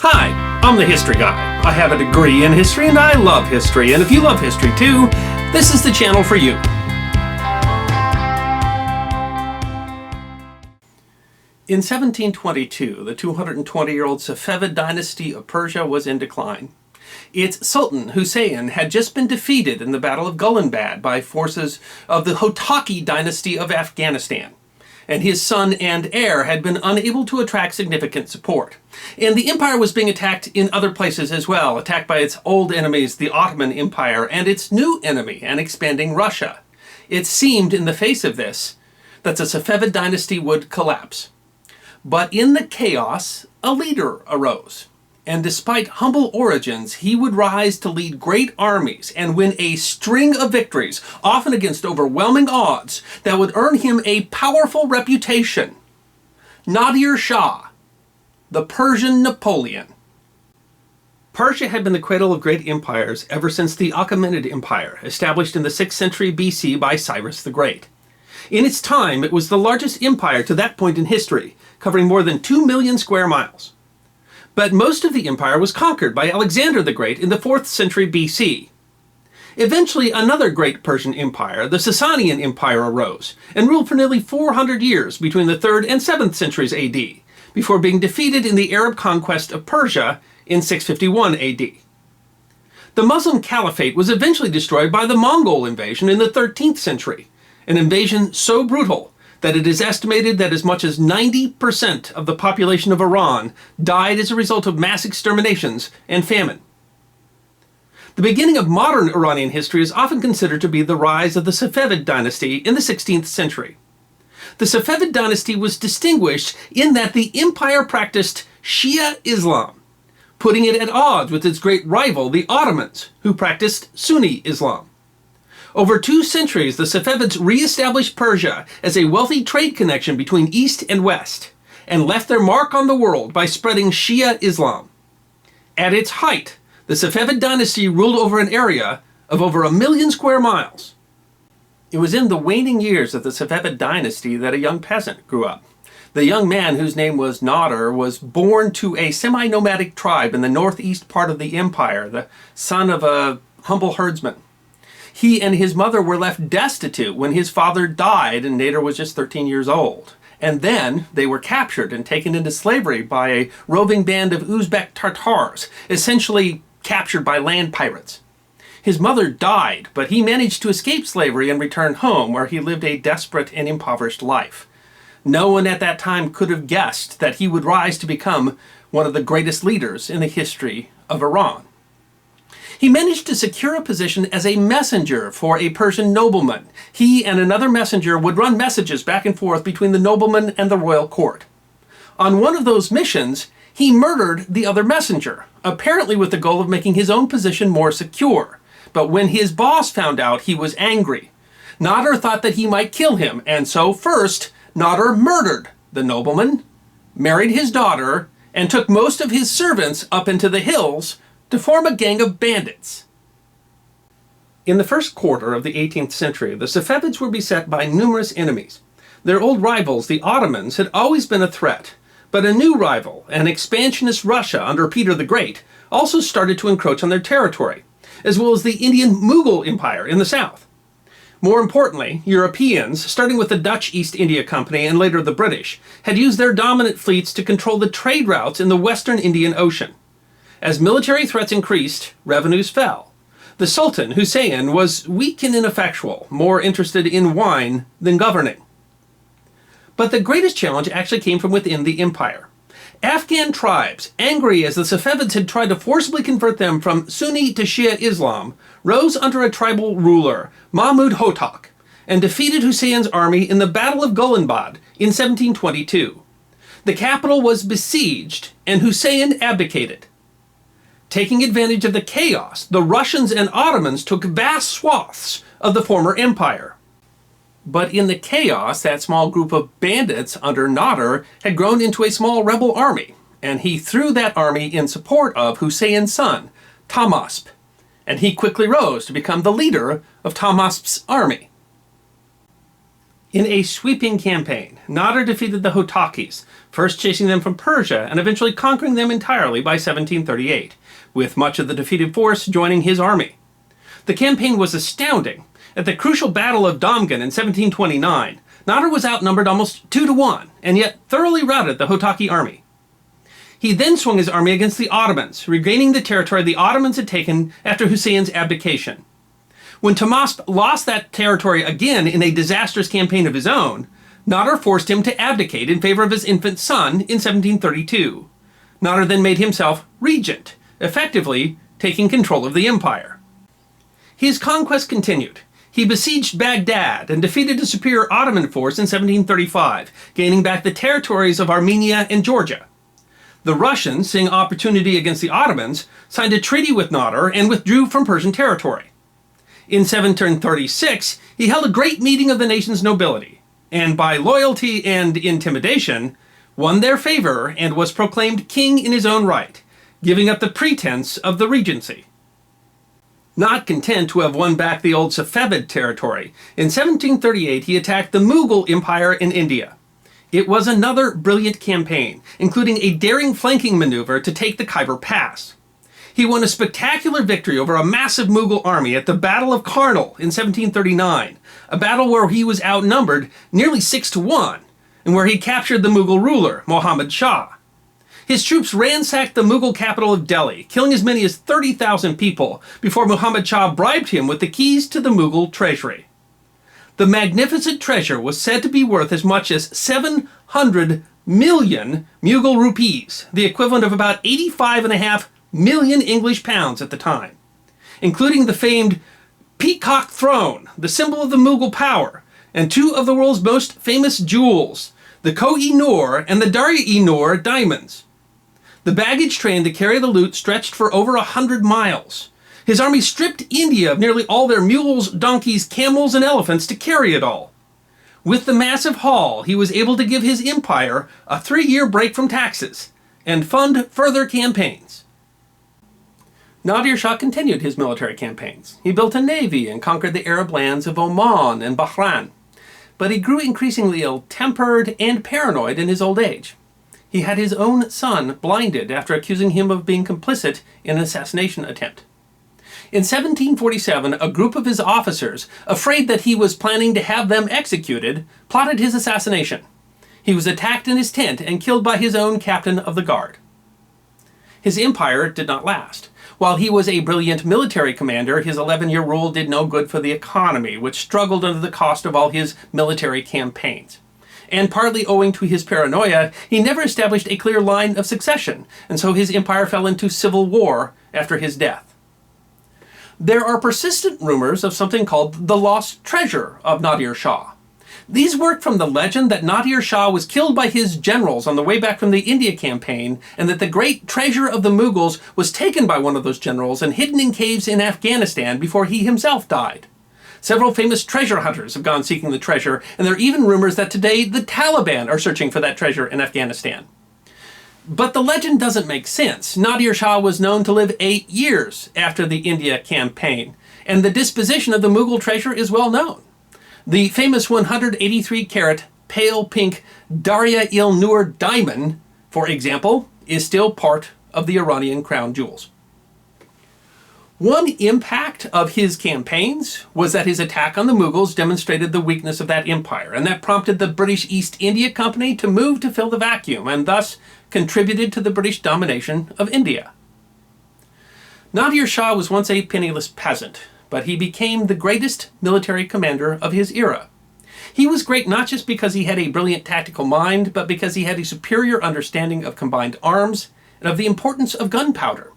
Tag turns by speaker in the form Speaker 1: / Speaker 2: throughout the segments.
Speaker 1: Hi, I'm the History Guy. I have a degree in history and I love history, and if you love history too, this is the channel for you. In 1722, the 220-year-old Safavid dynasty of Persia was in decline. Its Sultan, Hussein, had just been defeated in the Battle of Gullanbad by forces of the Hotaki dynasty of Afghanistan, and his son and heir had been unable to attract significant support. And the empire was being attacked in other places as well, attacked by its old enemies, the Ottoman Empire, and its new enemy, an expanding Russia. It seemed, in the face of this, that the Safavid dynasty would collapse. But in the chaos, a leader arose. And despite humble origins, he would rise to lead great armies and win a string of victories, often against overwhelming odds, that would earn him a powerful reputation. Nader Shah, the Persian Napoleon. Persia had been the cradle of great empires ever since the Achaemenid Empire, established in the 6th century BC by Cyrus the Great. In its time, it was the largest empire to that point in history, covering more than 2 million square miles. But most of the empire was conquered by Alexander the Great in the 4th century BC. Eventually, another great Persian empire, the Sasanian Empire, arose and ruled for nearly 400 years between the 3rd and 7th centuries AD, before being defeated in the Arab conquest of Persia in 651 AD. The Muslim Caliphate was eventually destroyed by the Mongol invasion in the 13th century, an invasion so brutal that it is estimated that as much as 90% of the population of Iran died as a result of mass exterminations and famine. The beginning of modern Iranian history is often considered to be the rise of the Safavid dynasty in the 16th century. The Safavid dynasty was distinguished in that the empire practiced Shia Islam, putting it at odds with its great rival, the Ottomans, who practiced Sunni Islam. Over 2 centuries, the Safavids re-established Persia as a wealthy trade connection between East and West, and left their mark on the world by spreading Shia Islam. At its height, the Safavid dynasty ruled over an area of over 1 million square miles. It was in the waning years of the Safavid dynasty that a young peasant grew up. The young man, whose name was Nader, was born to a semi-nomadic tribe in the northeast part of the empire, the son of a humble herdsman. He and his mother were left destitute when his father died and Nader was just 13 years old. And then they were captured and taken into slavery by a roving band of Uzbek Tartars, essentially captured by land pirates. His mother died, but he managed to escape slavery and return home, where he lived a desperate and impoverished life. No one at that time could have guessed that he would rise to become one of the greatest leaders in the history of Iran. He managed to secure a position as a messenger for a Persian nobleman. He and another messenger would run messages back and forth between the nobleman and the royal court. On one of those missions, he murdered the other messenger, apparently with the goal of making his own position more secure. But when his boss found out, he was angry. Nader thought that he might kill him, and so first, Nader murdered the nobleman, married his daughter, and took most of his servants up into the hills to form a gang of bandits. In the first quarter of the 18th century, the Safavids were beset by numerous enemies. Their old rivals, the Ottomans, had always been a threat, but a new rival, an expansionist Russia under Peter the Great, also started to encroach on their territory, as well as the Indian Mughal Empire in the south. More importantly, Europeans, starting with the Dutch East India Company and later the British, had used their dominant fleets to control the trade routes in the western Indian Ocean. As military threats increased, revenues fell. The Sultan, Hussein, was weak and ineffectual, more interested in wine than governing. But the greatest challenge actually came from within the empire. Afghan tribes, angry as the Safavids had tried to forcibly convert them from Sunni to Shia Islam, rose under a tribal ruler, Mahmud Hotak, and defeated Hussein's army in the Battle of Gullanbad in 1722. The capital was besieged, and Hussein abdicated. Taking advantage of the chaos, the Russians and Ottomans took vast swaths of the former empire. But in the chaos, that small group of bandits under Nader had grown into a small rebel army, and he threw that army in support of Hussein's son, Tahmasp, and he quickly rose to become the leader of Tahmasp's army. In a sweeping campaign, Nader defeated the Hotakis, first chasing them from Persia and eventually conquering them entirely by 1738, with much of the defeated force joining his army. The campaign was astounding. At the crucial Battle of Damgan in 1729, Nader was outnumbered almost 2-1, and yet thoroughly routed the Hotaki army. He then swung his army against the Ottomans, regaining the territory the Ottomans had taken after Hussein's abdication. When Tahmasp lost that territory again in a disastrous campaign of his own, Nader forced him to abdicate in favor of his infant son in 1732. Nader then made himself regent, effectively taking control of the empire. His conquest continued. He besieged Baghdad and defeated a superior Ottoman force in 1735, gaining back the territories of Armenia and Georgia. The Russians, seeing opportunity against the Ottomans, signed a treaty with Nader and withdrew from Persian territory. In 1736, he held a great meeting of the nation's nobility, and by loyalty and intimidation, won their favor and was proclaimed king in his own right, giving up the pretense of the regency. Not content to have won back the old Safavid territory, in 1738 he attacked the Mughal Empire in India. It was another brilliant campaign, including a daring flanking maneuver to take the Khyber Pass. He won a spectacular victory over a massive Mughal army at the Battle of Karnal in 1739, a battle where he was outnumbered nearly 6-1, and where he captured the Mughal ruler, Muhammad Shah. His troops ransacked the Mughal capital of Delhi, killing as many as 30,000 people before Muhammad Shah bribed him with the keys to the Mughal treasury. The magnificent treasure was said to be worth as much as 700 million Mughal rupees, the equivalent of about 85.5 million English pounds at the time, including the famed Peacock Throne, the symbol of the Mughal power, and two of the world's most famous jewels, the Koh-i-Noor and the Darya-i-Noor diamonds. The baggage train to carry the loot stretched for over 100 miles. His army stripped India of nearly all their mules, donkeys, camels, and elephants to carry it all. With the massive haul, he was able to give his empire a 3-year break from taxes and fund further campaigns. Nader Shah continued his military campaigns. He built a navy and conquered the Arab lands of Oman and Bahrain. But he grew increasingly ill-tempered and paranoid in his old age. He had his own son blinded after accusing him of being complicit in an assassination attempt. In 1747, a group of his officers, afraid that he was planning to have them executed, plotted his assassination. He was attacked in his tent and killed by his own captain of the guard. His empire did not last. While he was a brilliant military commander, his 11-year rule did no good for the economy, which struggled under the cost of all his military campaigns. And partly owing to his paranoia, he never established a clear line of succession, and so his empire fell into civil war after his death. There are persistent rumors of something called the lost treasure of Nader Shah. These work from the legend that Nader Shah was killed by his generals on the way back from the India campaign, and that the great treasure of the Mughals was taken by one of those generals and hidden in caves in Afghanistan before he himself died. Several famous treasure hunters have gone seeking the treasure, and there are even rumors that today the Taliban are searching for that treasure in Afghanistan. But the legend doesn't make sense. Nader Shah was known to live 8 years after the India campaign, and the disposition of the Mughal treasure is well known. The famous 183-carat pale pink Darya-i-Noor diamond, for example, is still part of the Iranian crown jewels. One impact of his campaigns was that his attack on the Mughals demonstrated the weakness of that empire, and that prompted the British East India Company to move to fill the vacuum, and thus contributed to the British domination of India. Nader Shah was once a penniless peasant, but he became the greatest military commander of his era. He was great not just because he had a brilliant tactical mind, but because he had a superior understanding of combined arms and of the importance of gunpowder.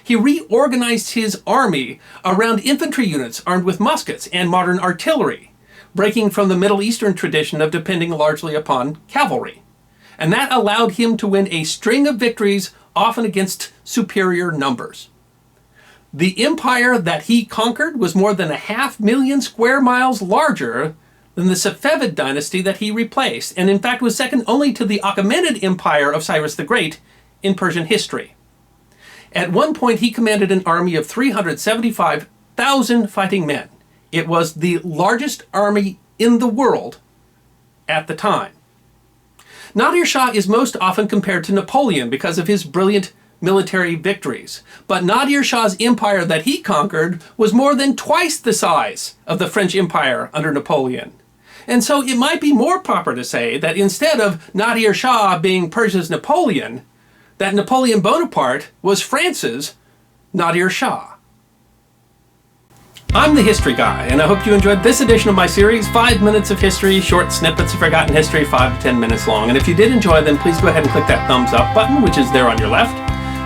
Speaker 1: He reorganized his army around infantry units armed with muskets and modern artillery, breaking from the Middle Eastern tradition of depending largely upon cavalry. And that allowed him to win a string of victories, often against superior numbers. The empire that he conquered was more than 500,000 square miles larger than the Safavid dynasty that he replaced, and in fact was second only to the Achaemenid Empire of Cyrus the Great in Persian history. At one point, he commanded an army of 375,000 fighting men. It was the largest army in the world at the time. Nader Shah is most often compared to Napoleon because of his brilliant military victories. But Nader Shah's empire that he conquered was more than twice the size of the French Empire under Napoleon. And so it might be more proper to say that instead of Nader Shah being Persia's Napoleon, that Napoleon Bonaparte was France's Nader Shah. I'm the History Guy, and I hope you enjoyed this edition of my series, 5 Minutes of History, short snippets of forgotten history, 5 to 10 minutes long. And if you did enjoy them, please go ahead and click that thumbs up button, which is there on your left.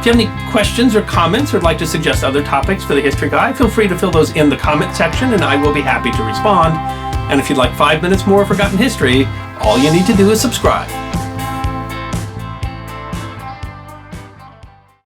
Speaker 1: If you have any questions or comments or would like to suggest other topics for the History Guy, feel free to fill those in the comment section, and I will be happy to respond. And if you'd like 5 minutes more of forgotten history, all you need to do is subscribe.